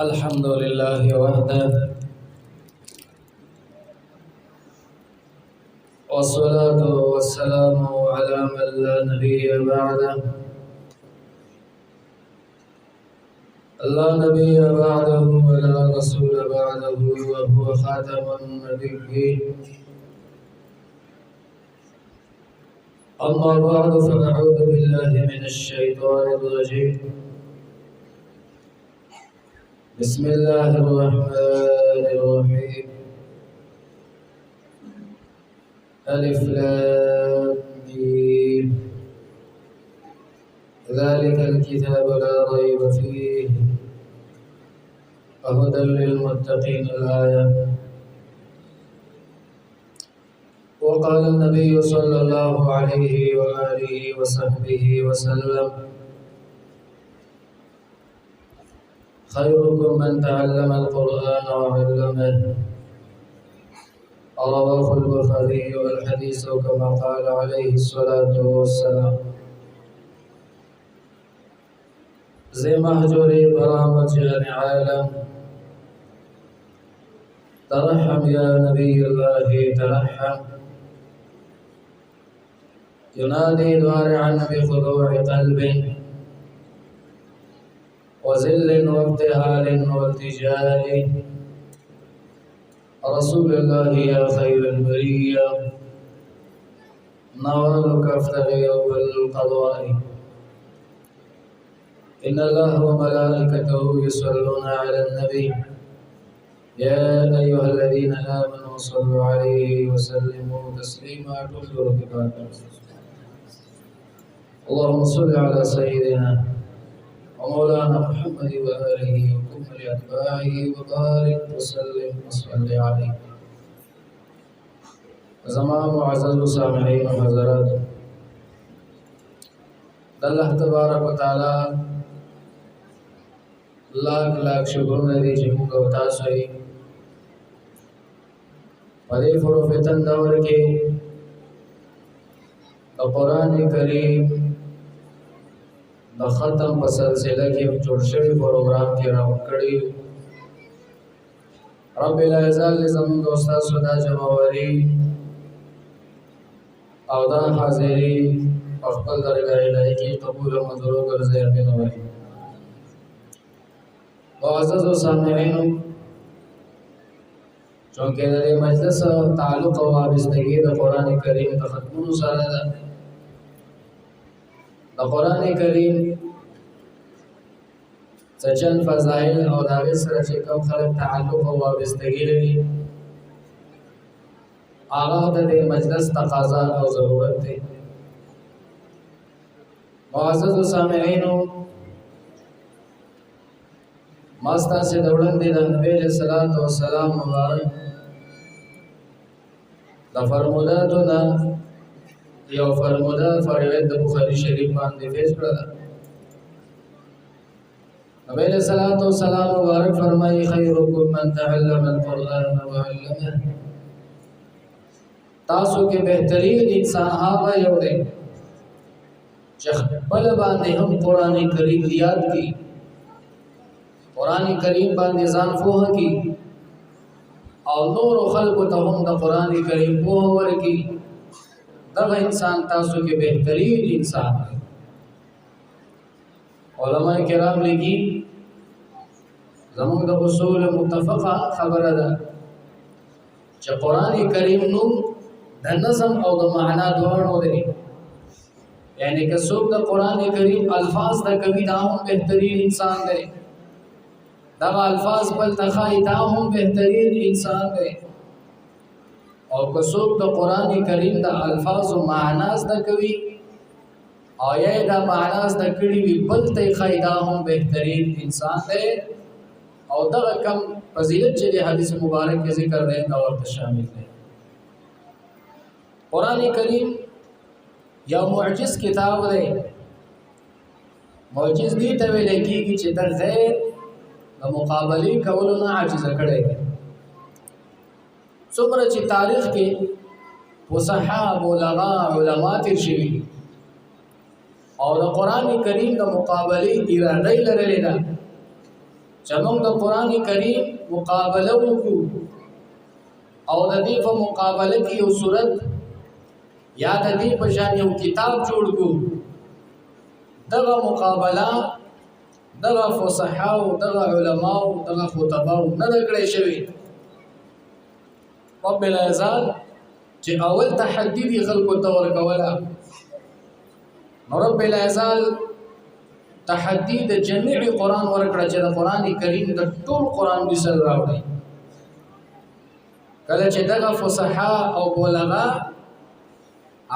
الحمد لله وحده والصلاة والسلام على من لا نبي بعده لا نبي بعده ولا رسول بعده وهو خاتم النبيين. أما بعد فأعوذ بالله من الشيطان الرجيم. بسم الله الرحمن الرحيم. ألف لام ميم ذلك الكتاب لا ريب فيه وهدى للمتقين الآية. وقال النبي صلى الله عليه وآله وصحبه وسلم: خيركم من تعلم القرآن وعلمه. رواه البخاري والحديث كما قال عليه الصلاة والسلام. زي مهجوري برامج يعني عالم ترحم يا نبي الله ترحم، ينادي ضارعا بخضوع قلب وذل وابتهال والتجال. رسول الله يا خير البرية، نوالك افتغ يوم القضاء. إن الله وملائكته يصلون على النبي يا أيها الذين آمنوا صلوا عليه وسلموا تسليما. اللهم صل على سيدنا ومولانا محمد وآله وكل أتباعه وبارك وسلم وصل عليه. زمان معزز سامعين وحضرات، الله تبارك وتعالى لاکھ لاکھ شکرونه دي چې موږ او تاسو یې په دې فروفتن دور کې د قرآن کریم د ختم په سلسله کې جوړ شوی پروګرام کې راوړی. رب العزت زموږ او تاسو دا جمعوري او دا حاضري په خپل درګاه الهي کې قبول او منظور ګرځي. امين وایي. معزز سامعین، چونکه د مجلس تعلق او وابستگی د قرآن کریم د ختمونو سره ده. د قرآن کریم څچن فضائل او د هغې سره چې کوم خلک تعلق او وابستگی لري، هغه د دې مجلس تقاضا او ضرورت دی. معزز سامعینو، ماستا سے دوڑندی دا نبی علیہ السلام مبارک دا فرموداتونا یو فرمودات فروایت دا بخاری شریف باندې پیش کړل. نبی علیہ السلام مبارک فرمائی: خیرکم من تعلم القرآن وعلمه. تاسو کې بهترین انسان هغه یو دی چې خپل باندې هم قرآن کریم یاد کړي، قرآن کریم باندې ځان پوهه کی او نور خلق ته هم د قرآن کریم پوهه ورکړي. دغه انسان تاسو کې بهترین انسان دی. علماء کرام لیکي زموږ د اصول متفقه خبره ده چې قرآن کریم نوم د نظم او د معنا دواړو دی. یعنی که څوک د قرآن کریم الفاظ د کوي دا هم بهترین انسان دی، دغه الفاظ بل تخای دا هم بهترین انسان دی. او که څوک د قرآن کریم د الفاظ و معنا زده کوي او یا دا معنا زده کړي وي بل تخای دا هم بهترین انسان دی. او دغه کم فضیلت چې د حدیث مبارک کې ذکر دی دا ورته شامل دی. قرآن کریم یا معجز کتاب دی. معجز دی ته ویل کېږي چې د غیر د مقابله کولو نه عاجز کړی دی. څومره چې تاریخ کې فصحا علما تیر شوي او د قرآن کریم د مقابله اراده لرلې ده، چې موږ د قران کریم مقابله وکړو او د دې په مقابله کې یو صورت یا د دې په شان یو کتاب جوړ کړو. دغه مقابله دغه فصحا او دغه علما او دغه خطبا نه کړی شوی په بل ځای چې اول تحدي دی خلکو ته ورکوله. نو رب العزال تحدي د جميع قران ورکړه چې د قران کریم د ټول قران مثال راوړي. کله چې دغه فصحا او بلغا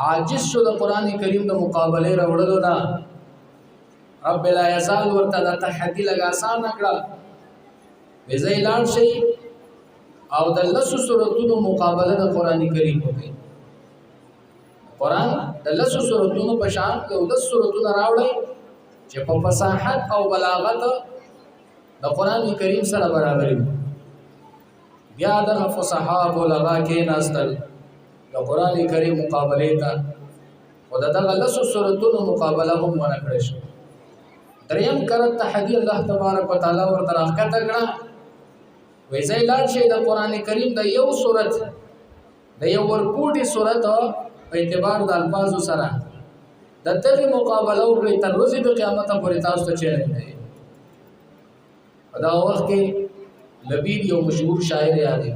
عاجز شو د قران کریم د مقابله راوړلو نه، رب العزال ورته د تحدي لږ آسان کړه. وزې لاړ شي او د لسو سورتونو مقابله د قران کریم وکړي. قران د لسو سورتونو په شان یو 10 سورتونه راوړي چې په فصاحت او بلاغت د قران کریم سره برابر وي. بیا د فصاحت او بلاغت کې ناستل د قران کریم مقابله ته او دغه لسو سورتونو مقابله هم ونه کړی شو. دریم کرت تحدي الله تبارک وتعالى ورته راکته کړه. ویزای لاړ شي د قران کریم د یو سورت د یو ورکوټي سورت په اعتبار د الفاظو سره د دغه مقابله وکړي تر ورځې د قیامت پورې تاسو ته چیرې نه. دا وخت کې لبید یو مشهور شاعر یاد دی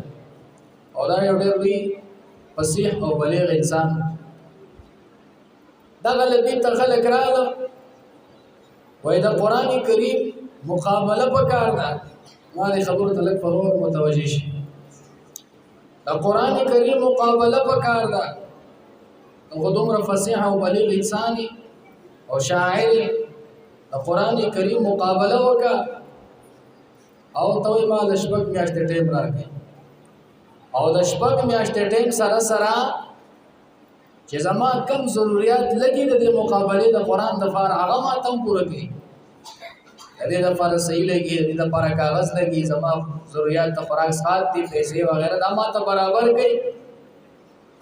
او دا یو ډېر لوی فصیح او بلیغ انسان. دا لبید ته خلک راغله وای د قران کریم مقابله پکار ده. ما دې خبرو ته لږ فرور متوجه شي. د قران کریم مقابله پکار ده. هغه دومره فصیح او بلیغ انسان او شاعر د قران کریم مقابله وکړه او توي ما د شپږ میاشتې ټیم راکړي او د شپږ میاشتې ټیم سره سره چې زما کم ضرورت لګي د مقابله د قران د فار هغه ما تم پوره کړي. دې د فار صحیح لګي دې د فار کاغذ لګي زما ضرورت د خوراک سات دي پیسې وغیرہ د ما ته برابر کړي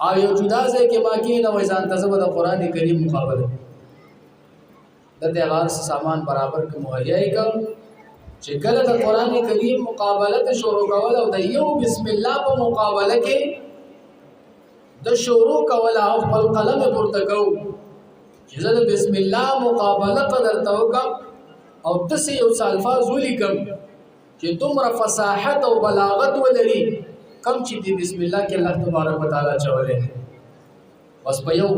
او یو جدا ځای کې باقی نه وای ځان ته د قران کریم مقابله د دې غار سامان برابر کې مهیا کړ چې کله د قران کریم مقابله ته شروع کول او د یو بسم الله په مقابله کې د شروع کول او خپل قلم پورته کو چې زه د بسم الله مقابله قدر توکم او تاسو یو الفاظ ولیکم چې دومره فصاحت او بلاغت ولري کم چې دی بسم الله کې الله تبارک وتعالى چولې. بس په یو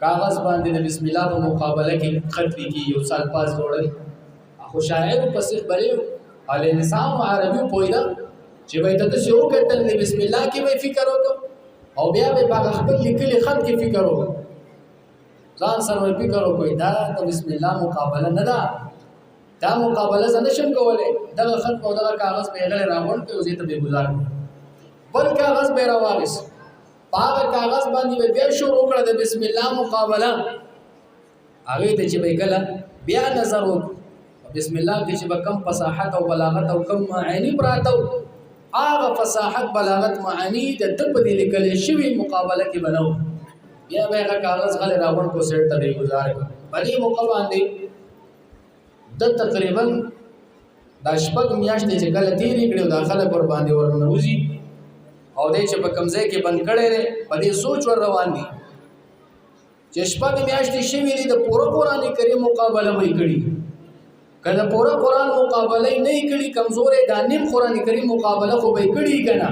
کاغذ باندې د بسم الله په مقابله کې خط لیکي یو الفاظ جوړل. خو شاعر په صح بریو ال نظام عربي پویدا چې وای ته څه وکړل د بسم الله کې وای فکر وکړه او بیا به په خپل لیکلي خط کې فکر وکړه. ځان سره فکر وکړه دا د بسم الله مقابله نه ده. دا مقابله زنه شم کوله دغه خط او دغه کاغذ په غل راغون په وزې ته به گزار بل کاغذ به راوغس پاغه کاغذ باندې بیا شروع کړه د بسم الله مقابله. هغه ته چې به کله بیا نظر وکړه بسم الله کې چې کم فصاحت او بلاغت او کم معانی پراته هغه فصاحت بلاغت معانی د تب دې لیکل شوی مقابله کې بنو بیا به هغه کاغذ غل راوړ کو سیټ ته گزار کړه. باندې موقع باندې د تقریبا د شپږ میاشتې چې کله تیرې کړو داخله پر باندې ورنوزي او دې چې په کمزې کې بند کړي لري په دې سوچ ور روان دي چې شپږ میاشتې شوی دي د پوره قرآن کریم مقابله وې کړي. کله پورا قرآن مقابله نه کړي کمزورې د نیم قرآن کریم مقابله خو به کړي کنه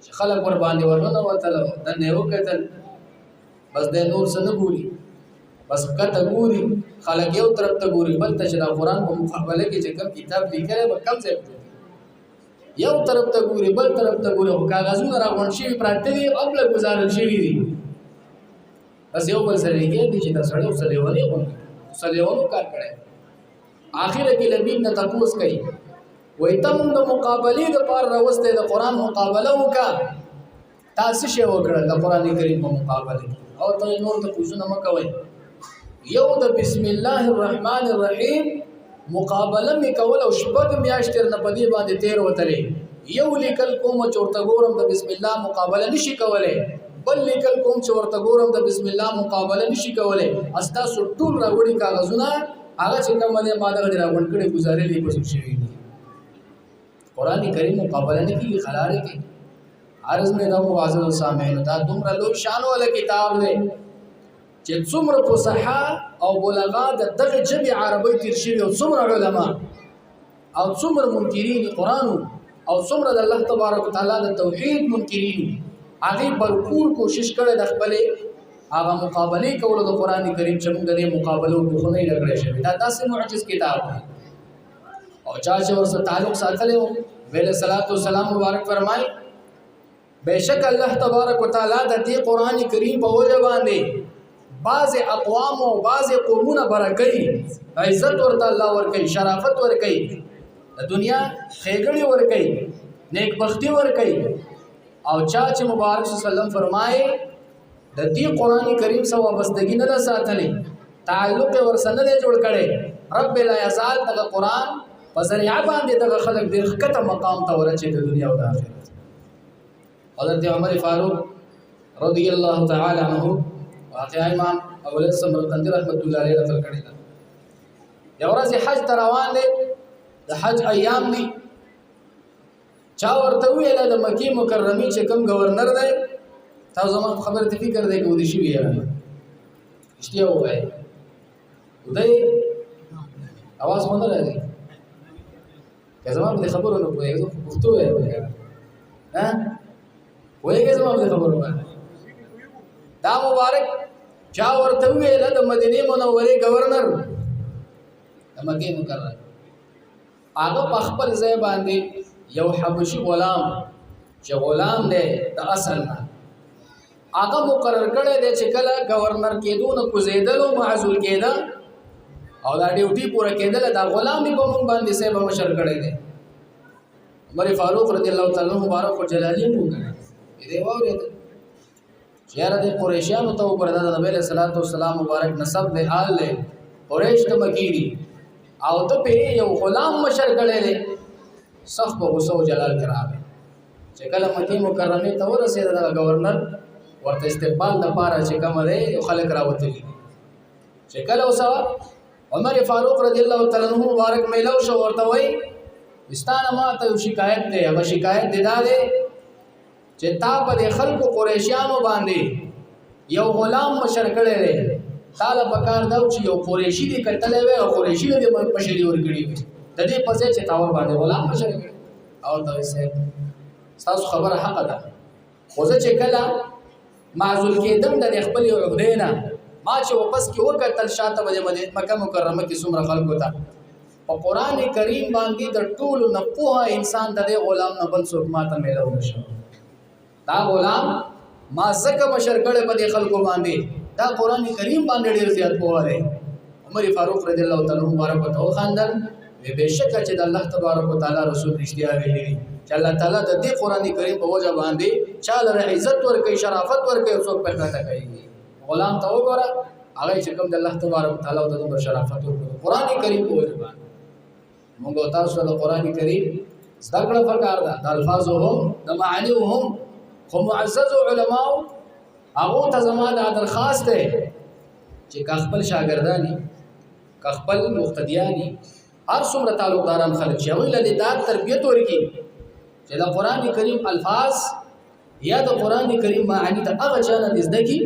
چې خلک ور باندې ورنه وته د نه وکتل بس د نور څه نه ګوري بس کته ګوري خلک یو طرف ته ګوري بل ته چې د قرآن په مقابله کې چې کوم کتاب لیکل به کم ځای یو طرف ته ګوري بل طرف ته ګوري او کاغذونه راغون شي پراته دي او له گزارل شي دي بس یو بل سره کې دي چې د سړیو سلیوانو کار کړي. آخر کې لبیب نه تپوس کوي وای تم د مقابله د پار راوسته د قران مقابله وکا تاسو شی وکړه د قران کریم په مقابله او ته نور ته پوښتنه مکوئ. یو د بسم الله الرحمن الرحیم مقابله می کول او شپږ میاشتې نه پدی باندې تیر وتلې یو لیکل کوم چورته ګورم د بسم الله مقابله نشي کولای بل لیکل کوم چورته ګورم د بسم الله مقابله نشي کولای استا ټول راوړي کاغذونه هغه چې کوم باندې ما دغه راغون کړي گزارې لې پوسو شي قرآن کریم مقابله نه کیږي خلاره کې عرض مې دا معزز سامعین دا دومره لوی شان ولا کتاب دی چې څومره فصحا او بلغا د دغه ژبې عربی تیر شوي او څومره علما او څومره منکرین قرآن او څومره د الله تبارک وتعالى د توحید منکرین هغه بھرپور کوشش کړي د خپل هغه مقابله کولو د قرآن کریم چې موږ د مقابلو په خونه یې لګړې شوی دا داسې معجز کتاب دی او چا چې ورسره تعلق ساتلی وو ویل صلوات و سلام مبارک فرمای بیشک الله تبارک وتعالى د دې قرآن کریم په وجه باندې بعض اقوام او بعض قومونه برکې عزت ورته الله ورکې شرافت ورکې د دنیا خېګړې ورکې نیک بختی ورکې او چا چې مبارک صلی الله علیه وسلم فرمایي د دې قرآن کریم سره وابستګي نه ساتلې تعلق ورسره نه جوړ کړي رب لا یزال د قرآن په ذریعہ باندې د خلق د خطه مقام ته ورچې د دنیا او د آخرت حضرت عمر فاروق رضی الله تعالی عنہ واقعا امام ابو الحسن سمرقندی رحمت الله علیه نقل کړی دا یو ورځ حج ته روان دي د حج ایام دي چا ورته ویل د مکی مکرمه چې کوم گورنر دی تاسو زما خبر ته فکر دی کو دي شي یاره اشتیا وای ودای आवाज مونږ راځي که زما په خبرو نه پوهیږم پښتو وای ها وایي زما په خبرو باندې دا مبارک چا ورته ویل د مدینه منورې گورنر د مکه مکرمه هغه په خپل ځای باندې یو حبشي غلام چې غلام دی د اصل نه هغه مقرر کړی دی چې کله گورنر کېدو نه کوزیدل او معزول کېده او دا ډیوټي پوره کېدل دا غلام په مونږ باندې سبا مشر کړی دی عمر فاروق رضی الله تعالی عنہ مبارک او جلالی وګڼه دې وره چیرې د قریشانو ته وګورل د نبی صلی الله علیه وسلم مبارک نسب دی حال له قریش ته مکیری او ته په یو غلام مشر کړی دی سخت په غوسه او جلال کراوه چې کله مکه مکرمه ته ورسېد د گورنر ورته استقبال لپاره چې کوم دی یو خلک راوتلی چې کله اوسه عمر فاروق رضی الله تعالی عنہ مبارک میلو شو ورته وای وستانه ما ته شکایت دی هغه شکایت دی دا دی چې تا په خلکو قریشیانو باندې یو غلام مشر کړی دی طالب کار دا چې یو قریشی دی کتلې وي او قریشی دی په شری ور کړی وي د دې پځې چې تاور باندې غلام مشر کړی او دا یې تاسو خبره حق ده خو چې کله معزول کېدم د خپل عقدینا ما چې واپس کې وکتل شاته باندې مکه مکرمه کې څومره خلکو ته په قران کریم باندې د ټولو نه پوهه انسان د غلام نه بل څوک ماته میلاو نشو دا غلام ما زکه مشر کړه په خلکو باندې دا قران کریم باندې ډیر زیات پوهه دی عمر فاروق رضی الله تعالی عنہ مبارک او خاندان به بشک چې د الله تبارک وتعالى رسول رښتیا ویلي چې الله تعالی د دې قران کریم په وجه باندې چاله عزت ورکړي شرافت ورکړي څوک په کاته کوي غلام ته وګوره هغه چې کوم د الله تبارک وتعالى د دې شرافت ورکړي قران کریم په وجه باندې موږ تاسو د قران کریم زده کړه پکار ده د الفاظهم د معانیهم خو معزز علماء هغه ته زما د درخواست ده چې خپل شاګردانی خپل مقتدیانی هر څومره تعلقداران خلک شي هغه له دا تربیت ورکړي چې د قران کریم الفاظ یا د قران کریم معانی د هغه چانه زده کی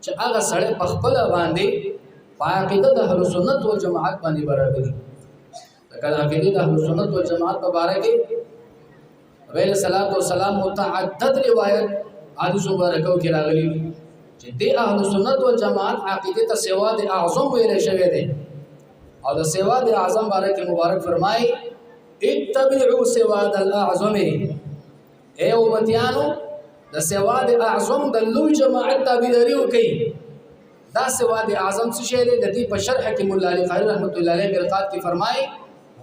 چې هغه سره په خپل باندې عقیده د اهل سنت والجماعت باندې برابرۍ کله عقیده د اهل سنت والجماعت په اړه کې رسول صلوات و سلام متعدد روایت حدیث مبارکو کې راغلي چې د اهل سنت والجماعت عقیده ته سواد اعظم ویل شوی دی او د سواد اعظم بارک مبارک فرمای اتبعوا سواد الاعظم اے امتیانو د سواد اعظم د لوی جماعت تابعداري وکي دا سواد اعظم څه شی دی د دې په شرح کې مولا علی قاری رحمت الله علیه مرقات کې فرمای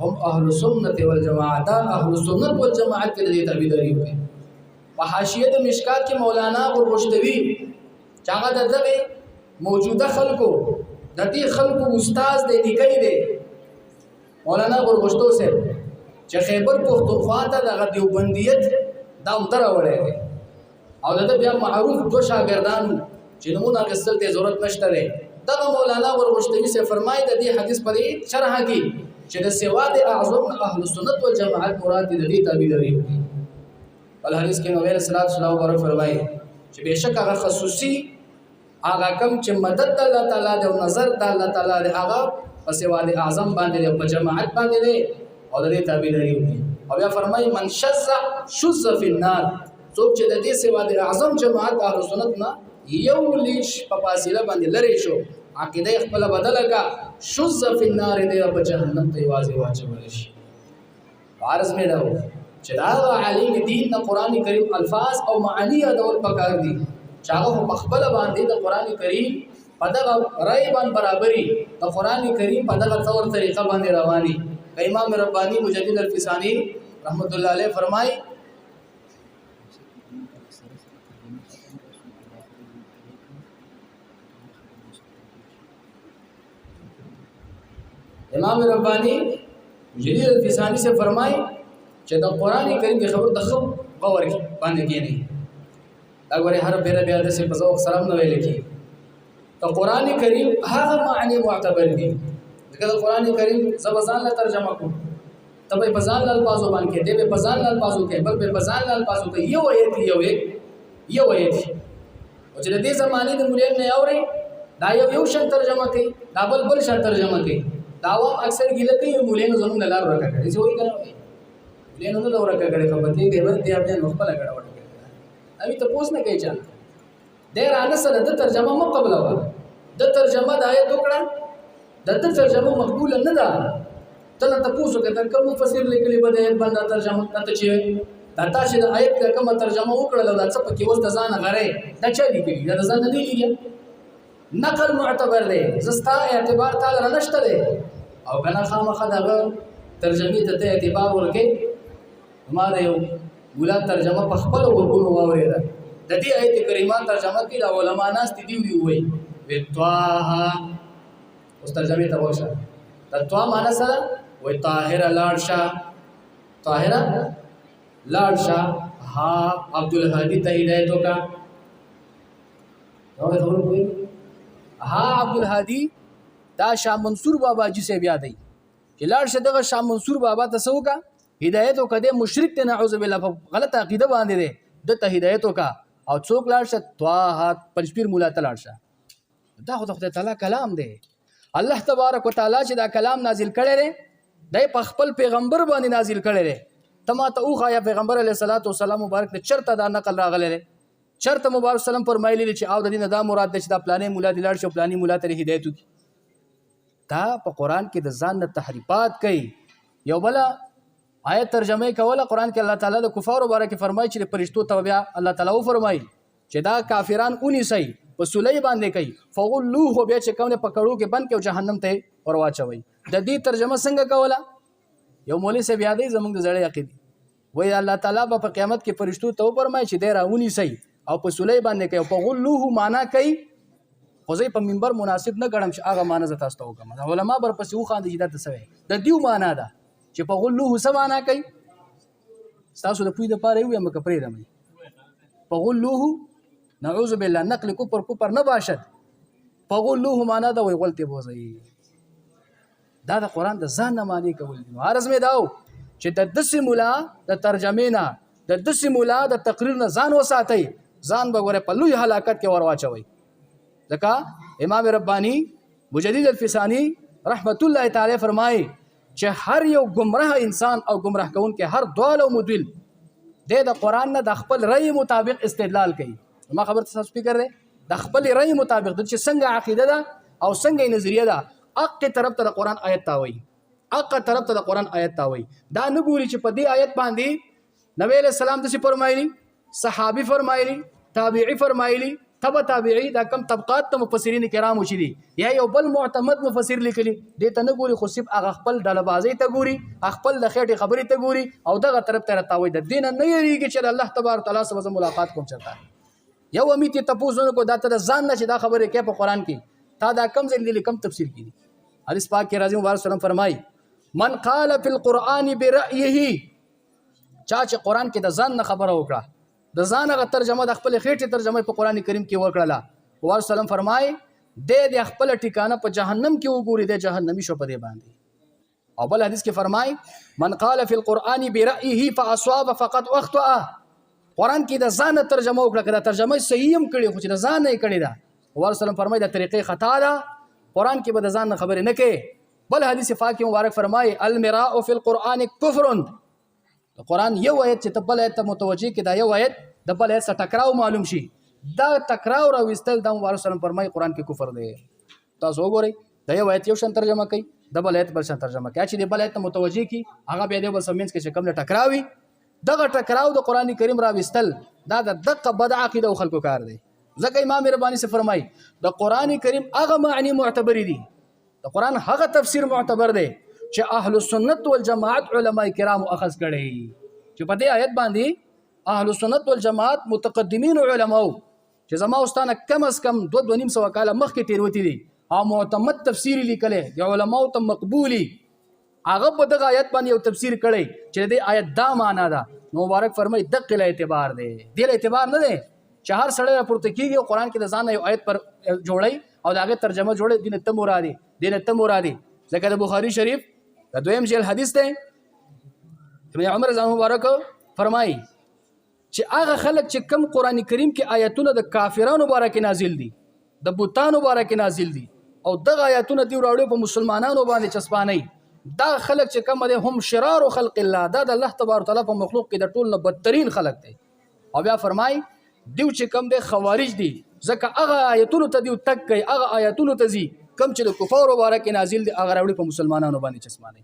هم اهل سنت والجماعت اهل سنت والجماعت کې د دې تابعداري وکي په حاشیه د مشکات کې مولانا غرغشتوی چاغه دغه موجوده خلکو د دې خلکو استاد دی لیکي دی مولانا غرغشتو سے چې خیبر پختونخوا ته د دیوبندیت دا متر وړي او دا بیا معروف دو شاګردان چې نمونه غسل ته ضرورت نشته لري دغه مولانا ورغشتوي سے فرمایي د دې حدیث په شرح کې چې د سواد اعظم اهل سنت والجماعت مراد د دې تابعداري ول حدیث کې نبی صلی الله علیه وسلم فرمایي چې بهشک هغه خصوصي هغه کم چې مدد الله تعالی د نظر د الله تعالی د هغه په سواد اعظم باندې په جماعت باندې او د دې تابعداري وکړي او بیا فرمایي من شذ فی النار څوک چې د دې سواد اعظم جماعت اهل سنت نه یو لیش په فاصله باندې لری شو عقیده خپل بدل کا شذ فی النار دې په جهنم ته واځي واچول شي عارض مې دا چې دا عالم دین د قران کریم الفاظ او معانی ادول پکار دي چاغه په خپل باندې د قران کریم په دغه رای باندې برابرۍ د قران کریم په دغه تور طریقه باندې رواني امام ربانی مجدد الفسانی رحمت الله علیه فرمای امام ربانی مجدد الفسانی سے فرمای چې د قران کریم د خبر د خو غور باندې کېنی دا غوړي هر بیره بیا د څه په ذوق سلام نه ویل کی د قران کریم هغه معنی معتبر دي ځکه د قران کریم زبزان له ترجمه کو تبې بزان له الفاظو باندې دې په بزان له الفاظو کې بل په بزان له الفاظو کې یو ایت او چې د دې زمانه د مولین نه اوري دا یو شن ترجمه کوي دا بل شن ترجمه کوي دا و اکثر ګل کوي مولین زمون نه لار ورکړي چې وایي کنه مولین نو دا ورکړي خبرې کوي ورته خپل مخبل غړ اوی ته پوس نه کوي چان ډېر ان سره د ترجمه مقبل و د ترجمه د آیت وکړه د ترجمه مقبول نه ده تله ته پوسو کې تر کوم مفسر لیکلي بده باندې ترجمه ته چې دا تاسو د آیت کومه ترجمه وکړه دا څه پکې وځ د ځان غره دا چا لیکلي دا ځان نه لیکي نقل معتبر دی زستا اعتبار تعالی نشته دی او کنه خامخا دغه ترجمه ته اعتبار ورکې ما د یو مولا ترجمه په خپل وګونو واورېده د دې آیت کریمه ترجمه کې د علما ناس دي وی وطه اوس ترجمه ته وښه د طه معنی سره وی طاهر لاړشا ها عبد الهادی ته هدایت وکا نو خبر کوي ها عبد الهادی دا شاه منصور بابا جی سے بیا دی چې لاړشه دغه شاه منصور بابا ته سوکا هدایت وکړه مشرک ته نعوذ بالله غلط عقیده باندې ده د ته هدایت وکړه او څوک لاړشه طه پنځپیر مولا ته لاړشه دا خدای تعالی کلام دی الله تبارک وتعالى چې دا کلام نازل کړي دی د خپل پیغمبر باندې نازل کړي دی تما ته اوخه یا پیغمبر علیه الصلاۃ والسلام مبارک ته چرته دا نقل راغلی دی چرته مبارک سلام فرمایلی چې او د دین دا مراد دی چې دا پلانې مولا دی لاړ شو پلانې مولا ته هدایت وکړي دا په قران کې د ځان نه تحریفات کوي یو بل آیت ترجمه کوله قران کې الله تعالی د کفارو باره کې فرمایي چې فرشتو ته بیا الله تعالی و فرمایي چې دا کافران اونې سي په سولې باندې کوي فغلوه بیا چې کوم پکړو کې بند کې جهنم ته ورواچوي د دې ترجمه څنګه کوله یو مولوی سے بیا دی زمونږ زړه عقیده وای الله تعالی په قیامت کې فرشتو ته فرمایي چې ډیر اونې سي او په سولې باندې کوي فغلوه معنا کوي خو زه په منبر مناسب نه ګڼم چې هغه معنا زه تاسو ته وکم علما بر پسې وخاندي چې دا څه وي د دیو معنا ده چې په غلوه سمانا کوي تاسو د پوی د پاره یو یم کپرې رمي په غلوه نعوذ بالله نقل کوپر نه باشد په غلوه معنا دا وی غلطي بوزي دا د قران د ځان نه معنی کول دي عرض مې داو چې د دسي مولا د ترجمه نه د دسي مولا د تقریر نه ځان وساتي ځان به ګوره په لوی هلاکت کې ورواچوي ځکه امام ربانی مجدد الفسانی رحمت الله تعالی فرمایي چې هر یو گمراه انسان او گمراه کون کې هر دوال او مدل د قران نه د خپل رأی مطابق استدلال کوي ما خبر تاسو فکر دی د خپل رأی مطابق د چې څنګه عقیده ده او څنګه نظریه ده اق طرف ته د قران آیت تاوي اق طرف ته د قران آیت تاوي دا نه ګوري چې په دې آیت باندې نبی له سلام د فرمایلی صحابي فرمایلی تابعی فرمایلی تبع تابعی دا کم طبقات ته مفسرین کرام وشي دي یا یو بل معتمد مفسر لیکلي دې ته نه ګوري خو صرف هغه خپل ډلبازي ته ګوري خپل د خېټې خبرې ته ګوري او دغه طرف ته راتاوي د دین نه یریږي چې الله تبارک تعالی سره ملاقات کوم چرته یو امیت تاسو کو دا ته ځان نه چې دا خبره کې په قران کې تا دا کم ځل کم تفسیر کړي حدیث پاک کې راځي مبارک سلام فرمای من قال فی القرآن برأيه چا چې قران کې د ځان نه خبره وکړه د ځان غ ترجمه د خپل خېټه ترجمه په قران کریم کې وکړه ور سلام فرمای د خپل ټکانه په جهنم کې وګوري د جهنمی شو په دې باندې. او بل حدیث کې فرمای من قال فی القرآن برأيه فاصاب فقد اخطأ. قرآن کې د ځان ترجمه وکړه، دا ترجمه صحیح هم کړي خو چې د ځان نه کړي دا ورسلم فرمای د طریقې خطا ده، قرآن کې به د ځان خبرې نه کوي. بل حدیث پاک مبارک فرمای المراء فی القرآن کفر. د قرآن یو آیت چې بل آیت ته متوجه کې دا یو آیت د بل آیت سره ټکراو معلوم شي، دا ټکراو راوستل د مبارک سلام فرمای قرآن کې کفر دی. تاسو وګورئ د یو آیت یو شان ترجمه کوي، د بل آیت بل شان ترجمه کوي، چې د بل آیت ته متوجه کی هغه بیا د بل سمینس کې شکل ټکراوي. دغه ټکراو د قرآن کریم راوستل دا د دقه بد عقیده او خلکو کار دی. ځکه امام ربانی سے فرمای د قرآن کریم هغه معنی معتبر دي، د قرآن هغه تفسیر معتبر دی چې اهل السنت والجماعت علما کرام اخذ کړي، چې په دې آیت باندې اهل السنت والجماعت متقدمین علماء چې زما واستانه کم از کم 2.5 کاله مخکې تیروتی دي او معتمد تفسیر لیکلې د علماء ته مقبولی، هغه په دغه آیت باندې یو تفسیر کړي چې د آیت دا معنا ده. مبارک فرمای دقه اعتبار دی، دې اعتبار نه دی چې هر سړی راپورته کیږي او قرآن کې د ځان یو آیت پر جوړي او د هغه ترجمه جوړي دین ته مرادي دین ته مرادي. ځکه د بخاری شریف د دویم جیل حدیث دی ابن عمر رضی الله مبارک فرمایي چې هغه خلک چې کم قرآن کریم کې آیتونه د کافرانو مبارک نازل دي، د بوتانو مبارک نازل دي او دغه آیتونه دی وراړو په مسلمانانو باندې چسپاني، دا خلک چې کم دي هم شرار خلق الله، دا د الله تبارک وتعالى په مخلوق کې د ټول نه بدترین خلق دي. او بیا فرمایي دیو چې کم دي خوارج دي، ځکه هغه آیتونو ته دیو تک کوي، هغه آیتونو ته ځي کم چې د کفار مبارک نازل دي هغه راوړي په مسلمانانو باندې چسمانه.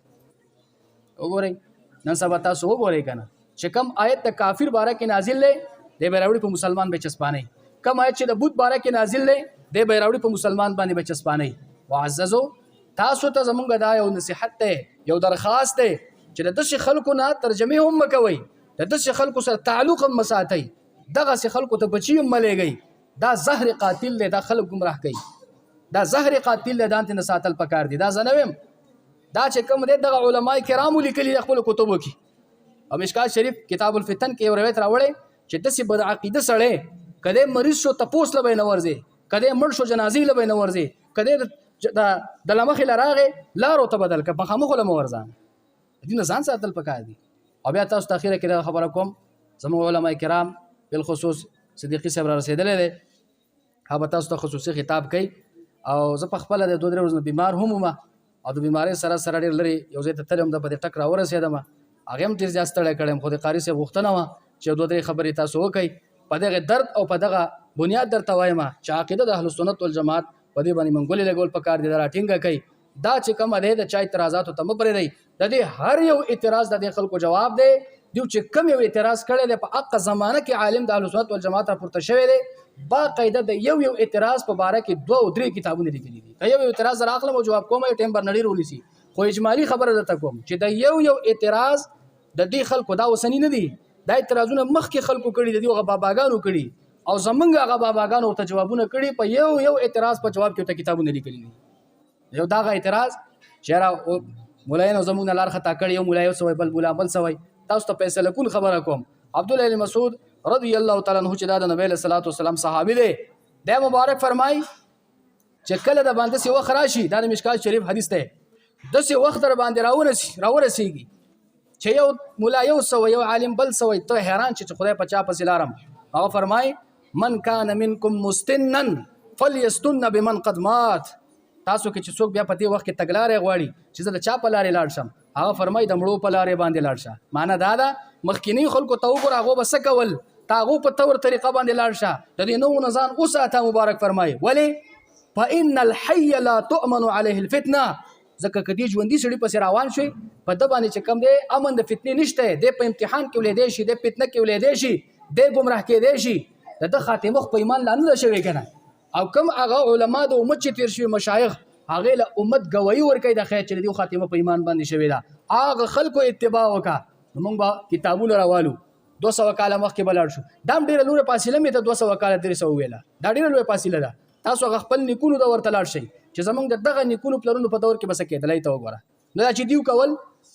وګورئ نن سبا تاسو وګورئ کنه چې کم آیت د کافر بارک نازل دی د به راوړي په مسلمان به چسپانه، کم آیت چې د بت بارک نازل دی د به راوړي په مسلمان باندې به چسپانه. وعززو تاسو ته زمونږ دا یو نصیحت دی، یو درخواست دی چې د دې خلکو نه ترجمه هم مکوئ، د دې خلکو سره تعلق هم مساتئ، دغه سي خلکو ته بچی هم ملېږي. دا زهر قاتل دی، دا خلک گمراه کوي، دا زهر قاتل دی، دانت نه ساتل پکار دي. دا زنویم دا چې کوم دی دغه علما کرام لیکلي خپل کتبو کې. او مشکات شریف کتاب الفتن کې یو روایت راوړی چې د سی بد عقیده سړی کله مریض شو تپوس لبه نه ورځي، کله مړ شو جنازې لبه نه ورځي، کله د لمخې لراغه لارو ته بدل ک په خامخ له مورځان دین ځان ساتل پکار دي. او بیا تاسو تاخیره کې خبره کوم زموږ علما کرام بالخصوص صدیقی صاحب را رسیدلې ده، هغه تاسو ته خصوصي خطاب کوي. او زه په خپل د 2 ورځې بیمار هم ما او د بیماری سره ډېر لري یو ځای ته تلم د په ټک را ورسېدم، هغه هم ډېر زیات ستړی کړم، خو د قاری صاحب غوښتنه وه چې 2-3 خبرې تاسو وکړئ په دغه درد او په دغه بنیاد درته وایم چې عقیده د اهل سنت والجماعت په دې باندې منګولې لګول پکار دي، دا راټینګه کوي. دا چې کوم دی د چا اعتراضاتو ته مه پرېږدئ، د دې هر یو اعتراض د دې خلکو جواب دی. دیو چې کم یو اعتراض کړی دی په حق زمانه کې عالم د اهل سنت والجماعت راپورته شوی دی، باقاعده د یو اعتراض په باره کې 2 او 3 کتابونه لیکلي دي. که یو اعتراض راخلم او جواب کوم یو ټیم برنډي ونیسي، خو اجمالی خبره درته کوم چې د یو اعتراض د دې خلکو دا وسنی نه دي، دا اعتراضونه مخکې خلکو کړي دي، هغه باباګانو کړي او زمونږ هغه باباګانو ته جوابونه کړي، په یو اعتراض په جواب کې ته کتابونه لیکلي دي. یو دا اعتراض چې را مولایانو زمونږ لار خطا کړي، یو مولای سوی بل مولا بل سوی. تاسو ته فیصله کول خبره کوم عبد الله بن مسعود رضی الله تعالی عنہ چې دا د نبی له صلوات والسلام صحابي دی، د مبارک فرمای چې کله د باندې سی وخت راشي، دا د مشکات شریف حدیث دی، د سی وخت در باندې راورسیږي چې یو مولا یو سوی یو عالم بل سوی، ته حیران چې خدای په چا پسې لارم. هغه فرمای من کان منکم مستنا فليستن بمن قد مات. تاسو کې چې څوک بیا په دې وخت کې تګلارې غواړي چې زه د چا په لارې لاړ شم، هغه فرمای د مړو په لارې باندې لاړ شه. معنا دا ده مخکینی خلکو ته وګوره هغه به څه کول، ته هغو په طور طریقه باندې لاړ شه، د دې نوو نه ځان وساته. مبارک فرمای ولې فإن الحي لا تؤمن عليه الفتنه، ځکه که دې ژوندي سړي پسې روان شي په ده باندې چې کوم دی امن د فتنې نشته، دی په امتحان کې ولیدی شي، دی فتنه کې ولیدی شي، دی ګمراه کېدی شي، د ده خاتمه خو په ایمان لا نه ده شوې که نه. او کوم هغه علما د امت چې تیر شوي مشایخ هغې له امت ګواهي ورکوي د خیر چې د دې خاتمه په ایمان باندې شوې ده، هغه خلکو اتباع وکړه. نو موږ به کتابونه راوالو 200 کاله مخکې به لاړ شو، دا هم ډېره لویه فاصله مې ته 200 کاله 300 وویله، دا ډېره لویه فاصله ده. تاسو هغه خپل نیکونو ته ورته لاړ شئ چې زموږ د دغه نیکونو پلرونو په دور کې به څه کېدلی ته وګوره. نو دا چې دیو کول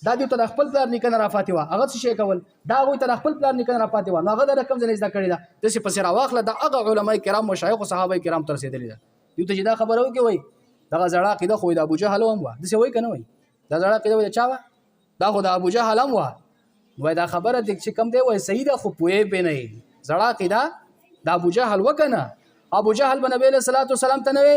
دا دیو ته د خپل پلار نیکه نه راپاتې وه، هغه څه شی کول دا هغوی ته د خپل پلار نیکه نه راپاتې وه، نو هغه د کوم ځای نه زده کړې ده، داسې پسې راواخله د هغه علما کرام مشایخ او صحابه کرام ته رسېدلې ده. یو ته چې دا خبره وکړي وای دغه زړه عقیده خو د ابو جهل هم وه داسې وایي که نه وایي دا زړه عقیده وایي چا وه دا خو د ابو جهل هم وه وای دا خبره دې چې کم دی وای صحیح ده خو پوهې پې نه یې زړه عقیده د ابو جهل وکه نه ابو جهل به نبی علیه صلات وسلام ته نه وی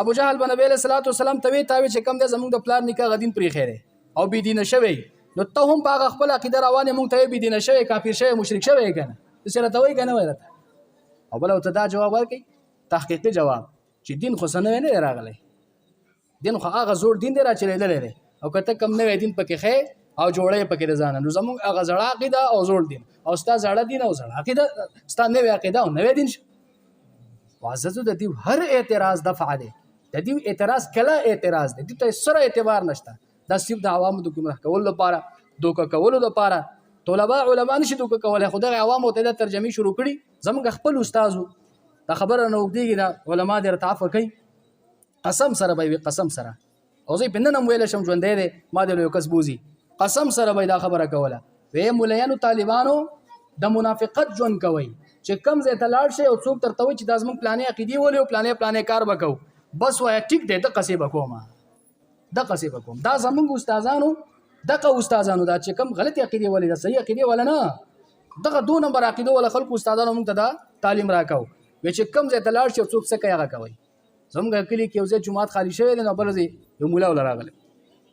ابو جهل به نبی علیه صلات وسلام ته وی تاوی چې کم دی زمونږ د پلار نیکه غدین پرېښی دی او بېدینه شوی نو ته هم په هغه خپل عقیده روانې مونږ ته بېدینه شوی کافر شوی مشرک شوی که نه داسې راته وایي که نه وایي راته او بله ورته دا جواب ورکړئ تحقیقي جواب چې دین خو څه نوی نه دی راغلی دین خو هغه زوړ دین دی راچلېدلی دی او که ته کم نوی دین پکې ښې او جوړه یې پکې د ځانه نو زموږ هغه زړه عقیده او زوړ دین او ستا زړه دین او زړه عقیده ستا نوې عقیده او نوې دین شو واضح د دې هر اعتراض دفع دی د دې اعتراض کله اعتراض دی دې ته سره اعتبار نشته دا صرف د عوامو د ګمراه کولو لپاره دوکه کولو لپاره طلبه علما نشي دوکه کولی خو دغه عوامو ته د ترجمې شروع کړي زموږ خپل استادو دا خبره نه اوږدېږي دا علما دې راته عفوه کوي قسم سره به وي قسم سره او زه یې په نن هم ویلی شم ژوندی دی ما دې له یو کس بوځي قسم سره به دا خبره کوله وی مولایانو طالبانو د منافقت ژوند کوئ چې کم ځای ته لاړ شئ او څوک درته وایي چې دا زموږ پلانې عقیدې ولې او پلانې کار به کوو بس وایه ټیک دی دقسې به کوم دقسې به کوم دا زموږ استادانو دغه استادانو دا چې کم غلطې عقیدې ولې دا صحیح عقیدې ولا نه دغه دو نمبر عقیدو ولا خلکو استادانو موږ ته دا تعلیم راکوو وی چې کم ځای ته لاړ شئ او څوک څه کوي هغه کوئ زموږ کلي کې یو ځای جومات خالي شوی دی نو بل ځای یو مولا ولا راغلی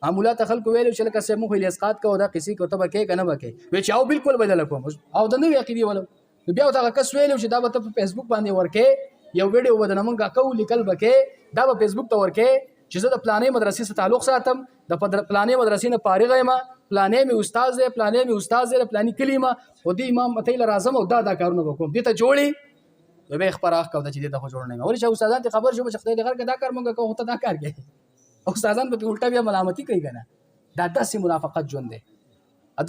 مولا ته خلکو ویلو چې لکه صاحب موږ خو اسقاط کوو دا قصې کوو ته به کوې که نه به کوې وی چې او بلکل بدله کوم او د نوې عقیدې ولو نو بیا ورته هغه کس ویلو چې دا به ته په فیسبوک باندې ورکې یو ویډیو به درنه مونږ کوو لیکل به کې دا به فیسبوک ته ورکې چې زه د پلانې مدرسې سره تعلق ساتم د پلانې مدرسې نه فارغ یم پلانې مې استاد دی پلانې مې استاد دی پلانې کلي یم خو دې امام ته یې راځم او دا کارونه به کوم دې ته جوړې نو بیا یې خپراخ کوو چې دې ته خو جوړ نه یم ولې چې استادان ته خبر شو چې خدای دې غر کې دا کار مونږ کوو خو ته دا کار کوې استادان به الټا بیا ملامتي کوي که نه دا داسې منافقت ژوند دی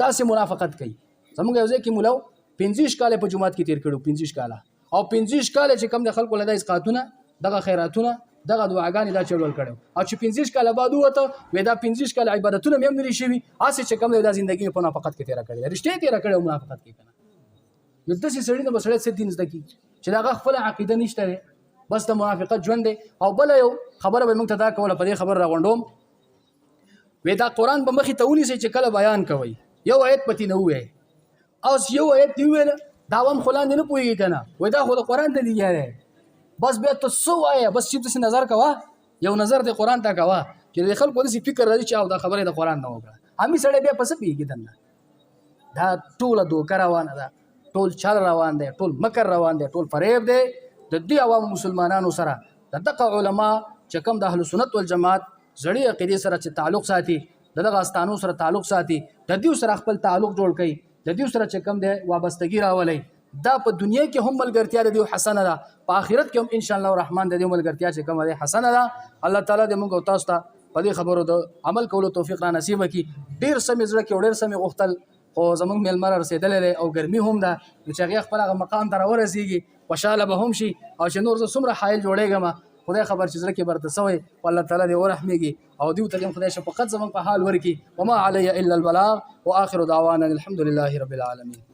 داسې منافقت کوي زموږ یو ځای کې مولا 15 کاله په جومات کې تیر کړو 15 کاله او 15 کاله چې کم د خلکو له دا اسقاطونه دغه خیراتونه دغه دعاګانې دا چلول کړو او چې 15 کاله بعد وته وې دا 15 کاله عبادتونه مې هم نری شوي هسې چې کم دا ژوندګي په منافقت کې تیر کړی رښتیا تیر کړی منافقت کې کنه نو داسې سړی نه بسړی څه دین زده کی چې دا خپل عقیده نشته بس د منافقت ژوند دی او بل یو خبره به موږ ته دا کوله په دې خبر راغونډوم وې دا قرآن به مخې ته ونیسئ چې کله بیان کوئ یو آیت پتی نه ووایئ او یو آیت دی ویله دا هم خو لاندې نه پوهېږي که نه وایي دا خو د قرآن ته لګیا دی بس بیا ته څه وایه بس چې داسې نظر کوه یو نظر د قرآن ته کوه چې د خلکو داسې فکر راځي چې او دا خبره د قرآن نه وکړه همي سړی بیا په څه پوهېږي دننه دا ټوله دوکه روانه ده ټول چل روان دی ټول مکر روان دی ټول فریب دی د دې عوامو مسلمانانو سره د دغه علما چې کوم د اهل سنت والجماعت زړې عقیدې سره چې تعلق ساتي دغه استانو سره تعلق ساتي د دې سره خپل تعلق جوړ کړي د دې سره چې کوم دی وابستګي راولي دا په دنیا کې هم ملګرتیا د دې حسنه ده په آخرت کې هم ان شاء الله الرحمن د دې ملګرتیا چې کوم دی حسنه ده الله تعالی دې موږ او تاسو ته په دې خبرو د عمل کولو توفیق را نصیب کړي ډیر سمې زړه کې ډیر سمې غوښتل خو زمونږ میلمه را رسېدلی دی او ګرمي هم ده نو چې هغې خپل هغه مقام ته راورسېږي خوشحاله به هم شي او چې نور زه څومره حایل جوړېږم خدای خبر چې زړه کې برته سوی والله تعالی دې ورحمېږي او دیو ته خدای شفقت زمونږ په حال ورکړي وما علی الا البلاغ واخر دعوانا الحمد لله رب العالمین